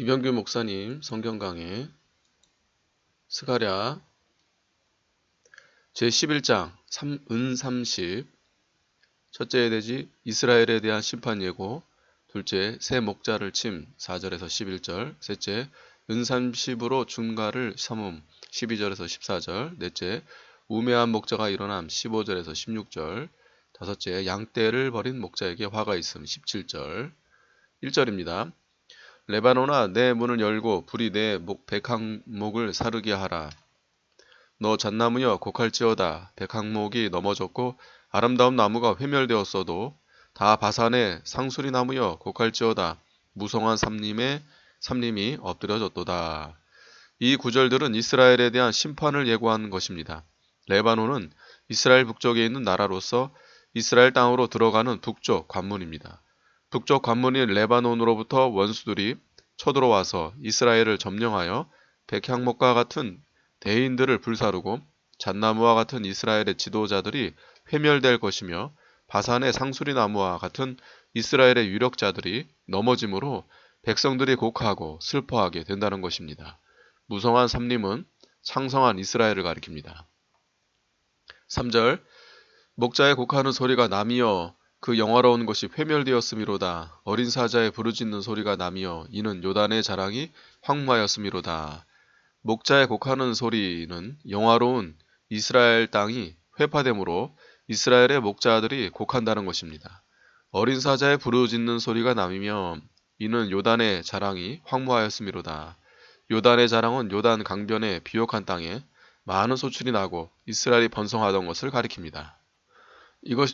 이병규 목사님 성경 강해 스가랴 제11장 은 30. 첫째 돼지 이스라엘에 대한 심판 예고. 둘째 새 목자를 침 4절에서 11절. 셋째 은 30으로 준가를 삼음 12절에서 14절. 넷째 우매한 목자가 일어남 15절에서 16절. 다섯째 양떼를 버린 목자에게 화가 있음 17절. 1절입니다. 레바논아 내 문을 열고 불이 내 백항목을 사르게 하라. 너 잣나무여 곡할지어다. 백항목이 넘어졌고 아름다운 나무가 회멸되었어도 다 바산의 상수리 나무여 곡할지어다. 무성한 삼림이 엎드려졌도다. 이 구절들은 이스라엘에 대한 심판을 예고하는 것입니다. 레바논은 이스라엘 북쪽에 있는 나라로서 이스라엘 땅으로 들어가는 북쪽 관문입니다. 북쪽 관문인 레바논으로부터 원수들이 쳐들어와서 이스라엘을 점령하여 백향목과 같은 대인들을 불사르고 잣나무와 같은 이스라엘의 지도자들이 회멸될 것이며 바산의 상수리 나무와 같은 이스라엘의 유력자들이 넘어짐으로 백성들이 곡하고 슬퍼하게 된다는 것입니다. 무성한 삼림은 창성한 이스라엘을 가리킵니다. 3절 목자의 곡하는 소리가 남이여 그 영화로운 것이 회멸되었음이로다. 어린 사자의 부르짖는 소리가 남이여 이는 요단의 자랑이 황무하였음이로다. 목자의 곡하는 소리는 영화로운 이스라엘 땅이 회파됨으로 이스라엘의 목자들이 곡한다는 것입니다. 어린 사자의 부르짖는 소리가 남이며 이는 요단의 자랑이 황무하였음이로다. 요단의 자랑은 요단 강변의 비옥한 땅에 많은 소출이 나고 이스라엘이 번성하던 것을 가리킵니다.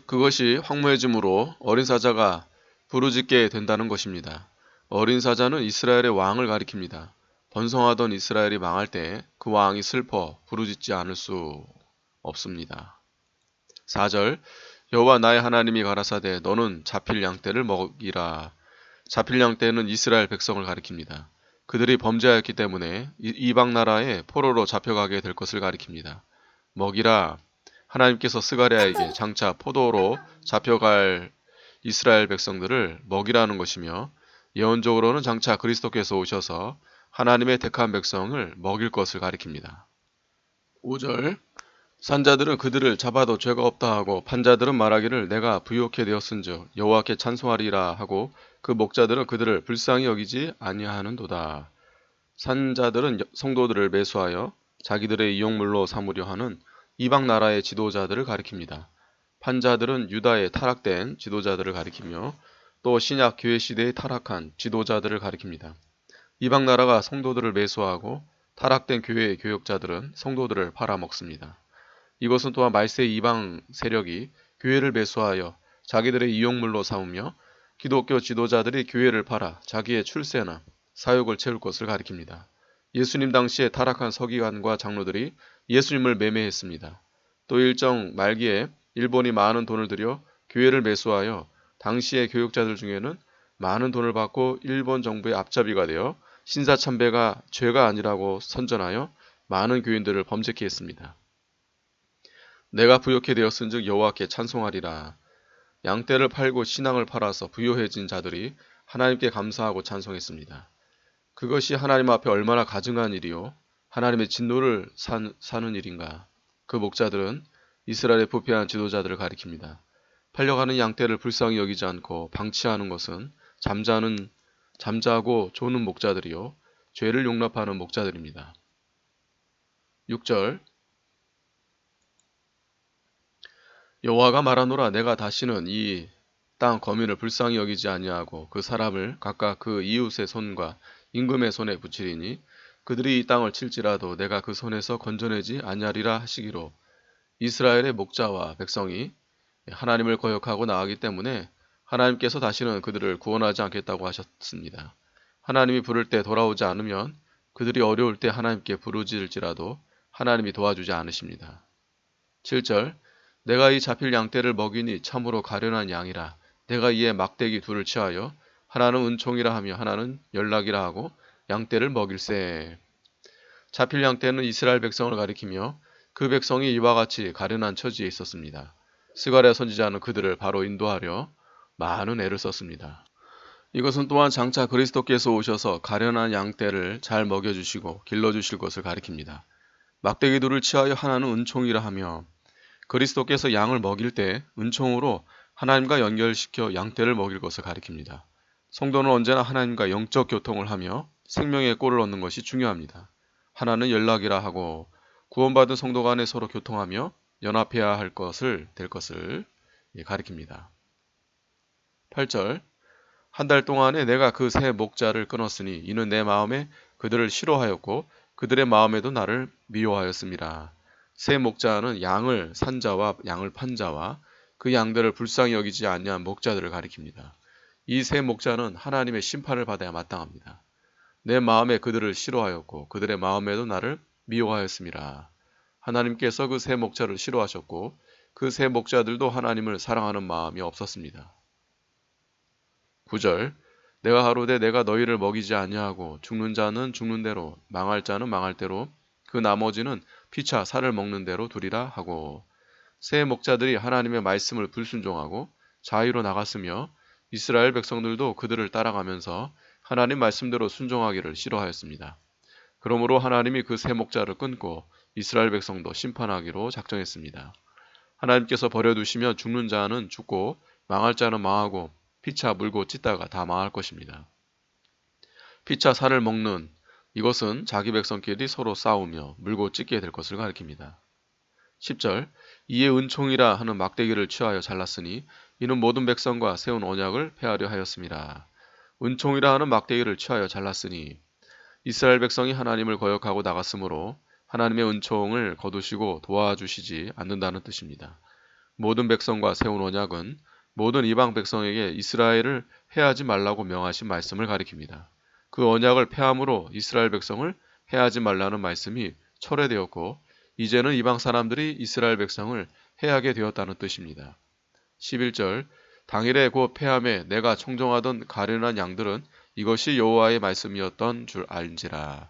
그것이 황무해짐으로 어린 사자가 부르짖게 된다는 것입니다. 어린 사자는 이스라엘의 왕을 가리킵니다. 번성하던 이스라엘이 망할 때 그 왕이 슬퍼 부르짖지 않을 수 없습니다. 4절 여호와 나의 하나님이 가라사대 너는 잡힐 양떼를 먹이라. 잡힐 양떼는 이스라엘 백성을 가리킵니다. 그들이 범죄하였기 때문에 이방 나라에 포로로 잡혀가게 될 것을 가리킵니다. 먹이라. 하나님께서 스가랴에게 장차 포도로 잡혀갈 이스라엘 백성들을 먹이라는 것이며 예언적으로는 장차 그리스도께서 오셔서 하나님의 택한 백성을 먹일 것을 가리킵니다. 5절 산자들은 그들을 잡아도 죄가 없다 하고 판자들은 말하기를 내가 부욕해 되었은즉 여호와께 찬송하리라 하고 그 목자들은 그들을 불쌍히 여기지 아니하는도다. 산자들은 성도들을 매수하여 자기들의 이용물로 삼으려 하는 이방 나라의 지도자들을 가리킵니다. 판자들은 유다의 타락된 지도자들을 가리키며 또 신약 교회 시대의 타락한 지도자들을 가리킵니다. 이방 나라가 성도들을 매수하고 타락된 교회의 교역자들은 성도들을 팔아먹습니다. 이것은 또한 말세 이방 세력이 교회를 매수하여 자기들의 이용물로 삼으며 기독교 지도자들이 교회를 팔아 자기의 출세나 사욕을 채울 것을 가리킵니다. 예수님 당시에 타락한 서기관과 장로들이 예수님을 매매했습니다. 또 일정 말기에 일본이 많은 돈을 들여 교회를 매수하여 당시의 교역자들 중에는 많은 돈을 받고 일본 정부의 앞잡이가 되어 신사참배가 죄가 아니라고 선전하여 많은 교인들을 범죄케 했습니다. 내가 부욕해 되었은즉 여호와께 찬송하리라. 양떼를 팔고 신앙을 팔아서 부요해진 자들이 하나님께 감사하고 찬송했습니다. 그것이 하나님 앞에 얼마나 가증한 일이요 하나님의 진노를 사는 일인가. 그 목자들은 이스라엘의 부패한 지도자들을 가리킵니다. 팔려가는 양떼를 불쌍히 여기지 않고 방치하는 것은 잠자고 조는 목자들이요 죄를 용납하는 목자들입니다. 6절 여호와가 말하노라 내가 다시는 이 땅 거민을 불쌍히 여기지 아니하고 그 사람을 각각 그 이웃의 손과 임금의 손에 붙이리니 그들이 이 땅을 칠지라도 내가 그 손에서 건져내지 아니하리라 하시기로. 이스라엘의 목자와 백성이 하나님을 거역하고 나가기 때문에 하나님께서 다시는 그들을 구원하지 않겠다고 하셨습니다. 하나님이 부를 때 돌아오지 않으면 그들이 어려울 때 하나님께 부르짖을지라도 하나님이 도와주지 않으십니다. 7절 내가 이 잡힐 양떼를 먹이니 참으로 가련한 양이라. 내가 이에 막대기 둘을 취하여 하나는 은총이라 하며 하나는 연락이라 하고 양떼를 먹일세. 잡힐 양떼는 이스라엘 백성을 가리키며 그 백성이 이와 같이 가련한 처지에 있었습니다. 스가랴 선지자는 그들을 바로 인도하려 많은 애를 썼습니다. 이것은 또한 장차 그리스도께서 오셔서 가련한 양떼를 잘 먹여주시고 길러주실 것을 가리킵니다. 막대기들을 취하여 하나는 은총이라 하며 그리스도께서 양을 먹일 때 은총으로 하나님과 연결시켜 양떼를 먹일 것을 가리킵니다. 성도는 언제나 하나님과 영적 교통을 하며 생명의 꼴을 얻는 것이 중요합니다. 하나는 연락이라 하고 구원받은 성도 간에 서로 교통하며 연합해야 할 것을 될 것을 가리킵니다. 8절 한 달 동안에 내가 그 세 목자를 끊었으니 이는 내 마음에 그들을 싫어하였고 그들의 마음에도 나를 미워하였습니다. 세 목자는 양을 산 자와 양을 판 자와 그 양들을 불쌍히 여기지 아니한 목자들을 가리킵니다. 이 세 목자는 하나님의 심판을 받아야 마땅합니다. 내 마음에 그들을 싫어하였고 그들의 마음에도 나를 미워하였습니다. 하나님께서 그 세 목자를 싫어하셨고 그 세 목자들도 하나님을 사랑하는 마음이 없었습니다. 9절 내가 가로되 내가 너희를 먹이지 아니하고 죽는 자는 죽는 대로 망할 자는 망할 대로 그 나머지는 피차 살을 먹는 대로 두리라 하고 세 목자들이 하나님의 말씀을 불순종하고 자유로 나갔으며 이스라엘 백성들도 그들을 따라가면서 하나님 말씀대로 순종하기를 싫어하였습니다. 그러므로 하나님이 그 세 목자를 끊고 이스라엘 백성도 심판하기로 작정했습니다. 하나님께서 버려두시면 죽는 자는 죽고 망할 자는 망하고 피차 물고 찢다가 다 망할 것입니다. 피차 살을 먹는 이것은 자기 백성끼리 서로 싸우며 물고 찢게 될 것을 가리킵니다. 10절 이에 은총이라 하는 막대기를 취하여 잘랐으니 이는 모든 백성과 세운 언약을 폐하려 하였습니다. 은총이라 하는 막대기를 취하여 잘랐으니 이스라엘 백성이 하나님을 거역하고 나갔으므로 하나님의 은총을 거두시고 도와주시지 않는다는 뜻입니다. 모든 백성과 세운 언약은 모든 이방 백성에게 이스라엘을 해하지 말라고 명하신 말씀을 가리킵니다. 그 언약을 폐함으로 이스라엘 백성을 해하지 말라는 말씀이 철회되었고 이제는 이방 사람들이 이스라엘 백성을 해하게 되었다는 뜻입니다. 11절 당일에 곧 폐함에 내가 청정하던 가련한 양들은 이것이 여호와의 말씀이었던 줄 알지라.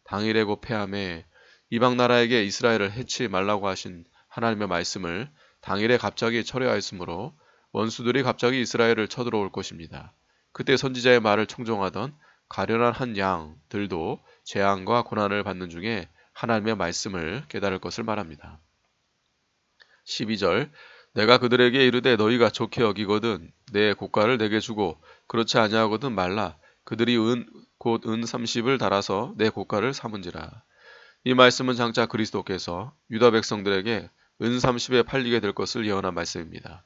당일에 곧 폐함에 이방 나라에게 이스라엘을 해치 말라고 하신 하나님의 말씀을 당일에 갑자기 철회하였으므로 원수들이 갑자기 이스라엘을 쳐들어올 것입니다. 그때 선지자의 말을 청종하던 가련한 한 양들도 재앙과 고난을 받는 중에 하나님의 말씀을 깨달을 것을 말합니다. 12절 내가 그들에게 이르되 너희가 좋게 여기거든 내 고가를 내게 주고 그렇지 아니하거든 말라 그들이 곧 은 30을 달아서 내 고가를 삼은지라. 이 말씀은 장차 그리스도께서 유다 백성들에게 은 30에 팔리게 될 것을 예언한 말씀입니다.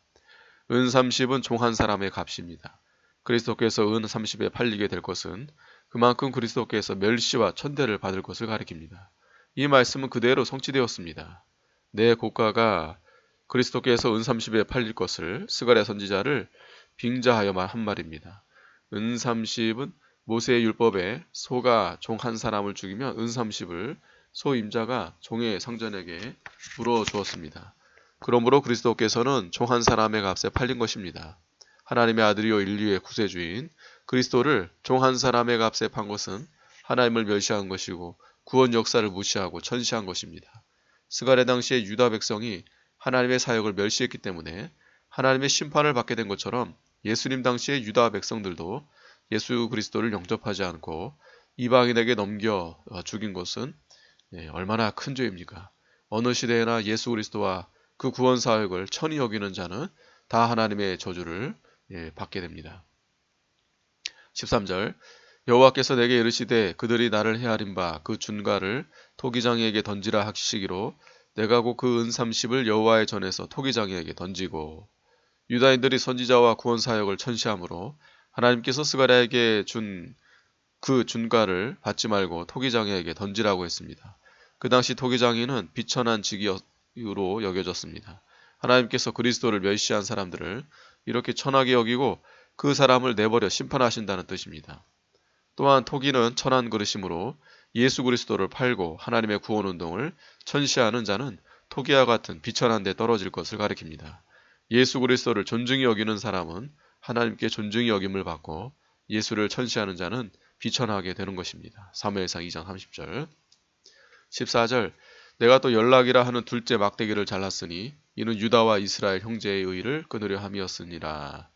은 30은 종 한 사람의 값입니다. 그리스도께서 은 30에 팔리게 될 것은 그만큼 그리스도께서 멸시와 천대를 받을 것을 가리킵니다. 이 말씀은 그대로 성취되었습니다. 내 고가가 그리스도께서 은 30에 팔릴 것을 스가랴 선지자를 빙자하여 한 말입니다. 은 30은 모세의 율법에 소가 종 한 사람을 죽이면 은 30을 소 임자가 종의 상전에게 물어주었습니다. 그러므로 그리스도께서는 종 한 사람의 값에 팔린 것입니다. 하나님의 아들이요 인류의 구세주인 그리스도를 종 한 사람의 값에 판 것은 하나님을 멸시한 것이고 구원 역사를 무시하고 천시한 것입니다. 스가랴 당시의 유다 백성이 하나님의 사역을 멸시했기 때문에 하나님의 심판을 받게 된 것처럼 예수님 당시의 유다 백성들도 예수 그리스도를 영접하지 않고 이방인에게 넘겨 죽인 것은 얼마나 큰 죄입니까? 어느 시대에나 예수 그리스도와 그 구원 사역을 천히 여기는 자는 다 하나님의 저주를 받게 됩니다. 13절 여호와께서 내게 이르시되 그들이 나를 헤아린 바 그 준가를 토기장이에게 던지라 하시기로 내가 곧 그 은 30을 여호와의 전에서 토기장이에게 던지고 유다인들이 선지자와 구원 사역을 천시하므로 하나님께서 스가랴에게 준 그 준가를 받지 말고 토기장이에게 던지라고 했습니다. 그 당시 토기장이는 비천한 직위로 여겨졌습니다. 하나님께서 그리스도를 멸시한 사람들을 이렇게 천하게 여기고 그 사람을 내버려 심판하신다는 뜻입니다. 또한 토기는 천한 그릇이므로 예수 그리스도를 팔고 하나님의 구원 운동을 천시하는 자는 토기와 같은 비천한 데 떨어질 것을 가리킵니다. 예수 그리스도를 존중히 여기는 사람은 하나님께 존중히 여김을 받고 예수를 천시하는 자는 비천하게 되는 것입니다. 사무엘상 2장 30절 14절 내가 또 연락이라 하는 둘째 막대기를 잘랐으니 이는 유다와 이스라엘 형제의 의를 끊으려 함이었으니라.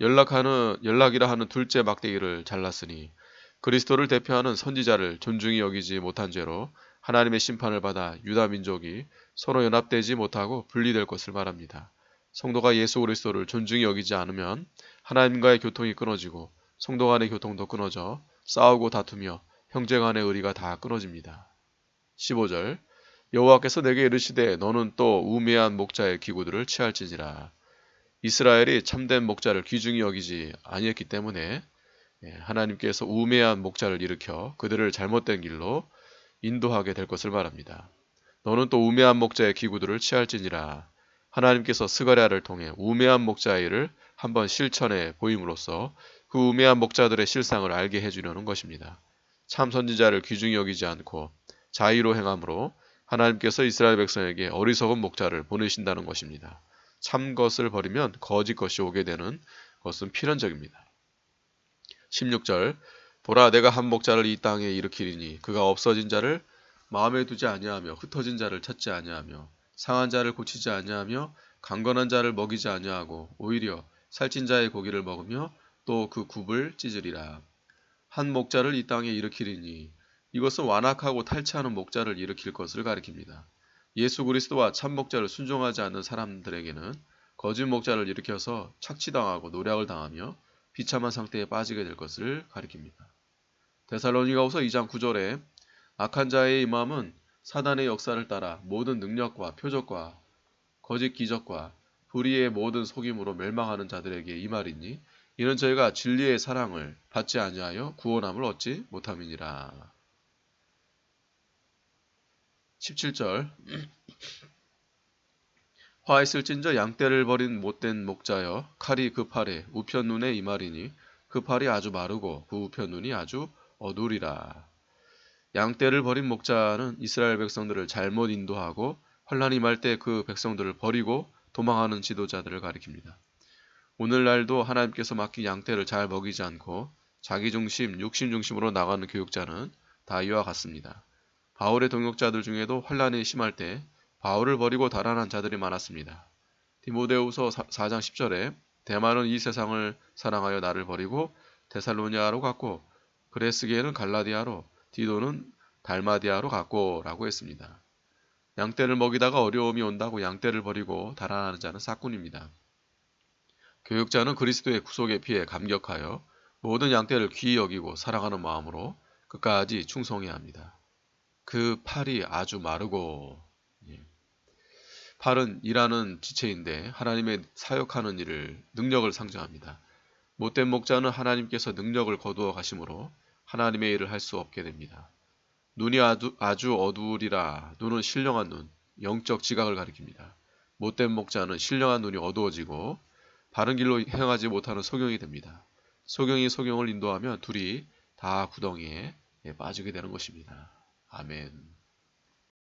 연락이라 하는 둘째 막대기를 잘랐으니 그리스도를 대표하는 선지자를 존중히 여기지 못한 죄로 하나님의 심판을 받아 유다 민족이 서로 연합되지 못하고 분리될 것을 말합니다. 성도가 예수 그리스도를 존중히 여기지 않으면 하나님과의 교통이 끊어지고 성도 간의 교통도 끊어져 싸우고 다투며 형제 간의 의리가 다 끊어집니다. 15절 여호와께서 내게 이르시되 너는 또 우매한 목자의 기구들을 취할지니라. 이스라엘이 참된 목자를 귀중히 여기지 아니했기 때문에 하나님께서 우매한 목자를 일으켜 그들을 잘못된 길로 인도하게 될 것을 말합니다. 너는 또 우매한 목자의 기구들을 취할지니라. 하나님께서 스가랴를 통해 우매한 목자의 일을 한번 실천해 보임으로써 그 우매한 목자들의 실상을 알게 해주려는 것입니다. 참 선지자를 귀중히 여기지 않고 자의로 행함으로 하나님께서 이스라엘 백성에게 어리석은 목자를 보내신다는 것입니다. 참 것을 버리면 거짓 것이 오게 되는 것은 필연적입니다. 16절 보라 내가 한 목자를 이 땅에 일으키리니 그가 없어진 자를 마음에 두지 아니하며 흩어진 자를 찾지 아니하며 상한 자를 고치지 아니하며 강건한 자를 먹이지 아니하고 오히려 살찐 자의 고기를 먹으며 또 그 굽을 찢으리라. 한 목자를 이 땅에 일으키리니 이것은 완악하고 탈취하는 목자를 일으킬 것을 가리킵니다. 예수 그리스도와 참 목자를 순종하지 않는 사람들에게는 거짓 목자를 일으켜서 착취당하고 노략을 당하며 비참한 상태에 빠지게 될 것을 가리킵니다. 데살로니가후서 2장 9절에 악한 자의 임함은 사단의 역사를 따라 모든 능력과 표적과 거짓 기적과 불의의 모든 속임으로 멸망하는 자들에게 임하리니 이는 저희가 진리의 사랑을 받지 아니하여 구원함을 얻지 못함이니라. 17절 화 있을진저 양떼를 버린 못된 목자여 칼이 그 팔에 우편 눈에 임하리니 그 팔이 아주 마르고 그 우편 눈이 아주 어두리라. 양떼를 버린 목자는 이스라엘 백성들을 잘못 인도하고 환란이 임할 때 그 백성들을 버리고 도망하는 지도자들을 가리킵니다. 오늘날도 하나님께서 맡긴 양떼를 잘 먹이지 않고 자기 중심, 육신 중심으로 나가는 교육자는 다 이와 같습니다. 바울의 동역자들 중에도 환란이 심할 때 바울을 버리고 달아난 자들이 많았습니다. 디모데후서 4장 10절에 대만은 이 세상을 사랑하여 나를 버리고 데살로니아로 갔고 그레스게는 갈라디아로 디도는 달마디아로 갔고 라고 했습니다. 양떼를 먹이다가 어려움이 온다고 양떼를 버리고 달아나는 자는 싹군입니다. 교육자는 그리스도의 구속의 피에 감격하여 모든 양떼를 귀히 여기고 사랑하는 마음으로 끝까지 충성해야 합니다. 그 팔이 아주 마르고 팔은 일하는 지체인데 하나님의 사역하는 일을 능력을 상징합니다. 못된 목자는 하나님께서 능력을 거두어 가심으로 하나님의 일을 할 수 없게 됩니다. 눈이 아주 어두우리라. 눈은 신령한 눈, 영적 지각을 가리킵니다. 못된 목자는 신령한 눈이 어두워지고 바른 길로 행하지 못하는 소경이 됩니다. 소경이 소경을 인도하면 둘이 다 구덩이에 빠지게 되는 것입니다. 아멘.